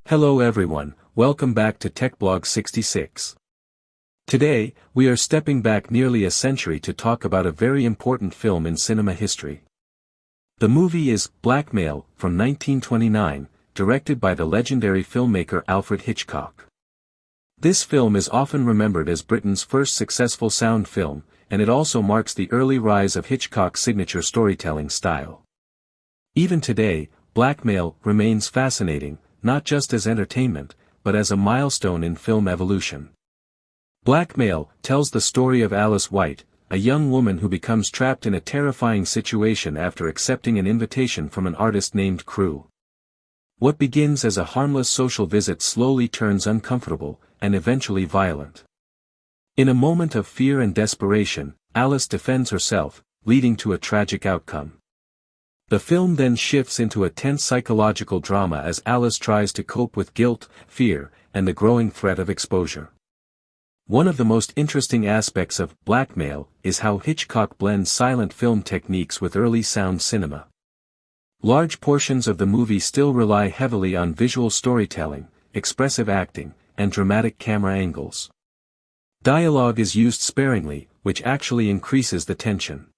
Hello everyone, welcome back to TechBlog 66. Today, we are stepping back nearly a century to talk about a very important film in cinema history. The movie is Blackmail, from 1929, directed by the legendary filmmaker Alfred Hitchcock. This film is often remembered as Britain's first successful sound film, and it also marks the early rise of Hitchcock's signature storytelling style. Even today, Blackmail remains fascinating, not just as entertainment, but as a milestone in film evolution. Blackmail tells the story of Alice White, a young woman who becomes trapped in a terrifying situation after accepting an invitation from an artist named Crewe. What begins as a harmless social visit slowly turns uncomfortable, and eventually violent. In a moment of fear and desperation, Alice defends herself, leading to a tragic outcome. The film then shifts into a tense psychological drama as Alice tries to cope with guilt, fear, and the growing threat of exposure. One of the most interesting aspects of Blackmail is how Hitchcock blends silent film techniques with early sound cinema. Large portions of the movie still rely heavily on visual storytelling, expressive acting, and dramatic camera angles. Dialogue is used sparingly, which actually increases the tension.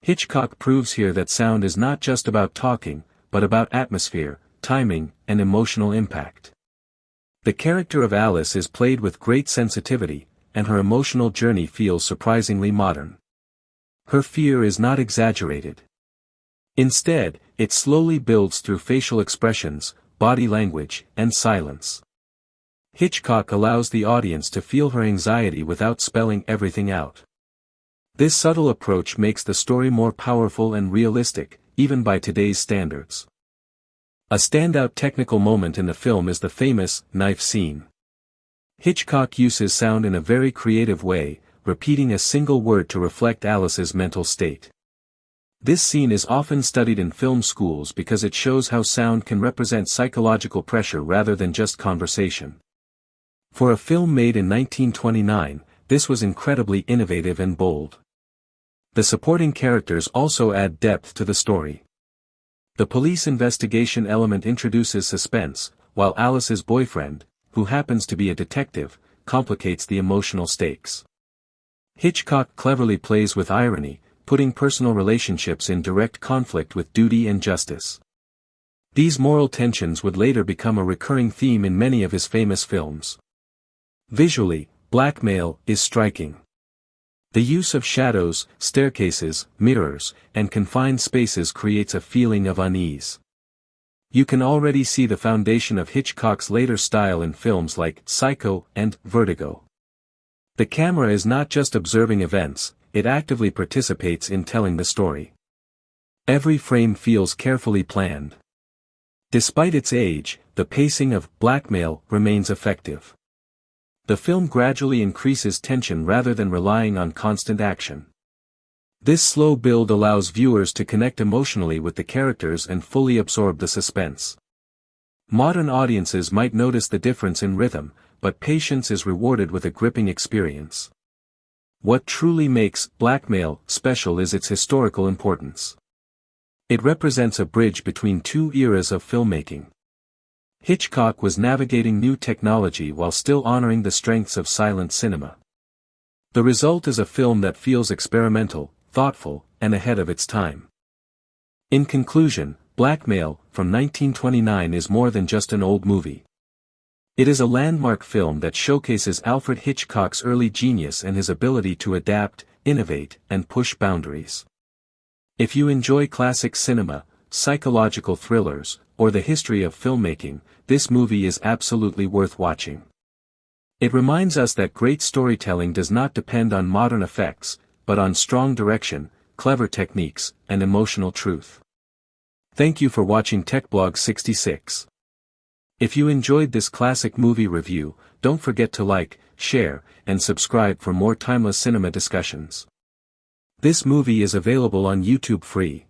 Hitchcock proves here that sound is not just about talking, but about atmosphere, timing, and emotional impact. The character of Alice is played with great sensitivity, and her emotional journey feels surprisingly modern. Her fear is not exaggerated. Instead, it slowly builds through facial expressions, body language, and silence. Hitchcock allows the audience to feel her anxiety without spelling everything out. This subtle approach makes the story more powerful and realistic, even by today's standards. A standout technical moment in the film is the famous knife scene. Hitchcock uses sound in a very creative way, repeating a single word to reflect Alice's mental state. This scene is often studied in film schools because it shows how sound can represent psychological pressure rather than just conversation. For a film made in 1929, this was incredibly innovative and bold. The supporting characters also add depth to the story. The police investigation element introduces suspense, while Alice's boyfriend, who happens to be a detective, complicates the emotional stakes. Hitchcock cleverly plays with irony, putting personal relationships in direct conflict with duty and justice. These moral tensions would later become a recurring theme in many of his famous films. Visually, Blackmail is striking. The use of shadows, staircases, mirrors, and confined spaces creates a feeling of unease. You can already see the foundation of Hitchcock's later style in films like Psycho and Vertigo. The camera is not just observing events, it actively participates in telling the story. Every frame feels carefully planned. Despite its age, the pacing of Blackmail remains effective. The film gradually increases tension rather than relying on constant action. This slow build allows viewers to connect emotionally with the characters and fully absorb the suspense. Modern audiences might notice the difference in rhythm, but patience is rewarded with a gripping experience. What truly makes Blackmail special is its historical importance. It represents a bridge between two eras of filmmaking. Hitchcock was navigating new technology while still honoring the strengths of silent cinema. The result is a film that feels experimental, thoughtful, and ahead of its time. In conclusion, Blackmail, from 1929 is more than just an old movie. It is a landmark film that showcases Alfred Hitchcock's early genius and his ability to adapt, innovate, and push boundaries. If you enjoy classic cinema, psychological thrillers, or the history of filmmaking, this movie is absolutely worth watching. It reminds us that great storytelling does not depend on modern effects, but on strong direction, clever techniques, and emotional truth. Thank you for watching TechBlog 66. If you enjoyed this classic movie review, don't forget to like, share, and subscribe for more timeless cinema discussions. This movie is available on YouTube free.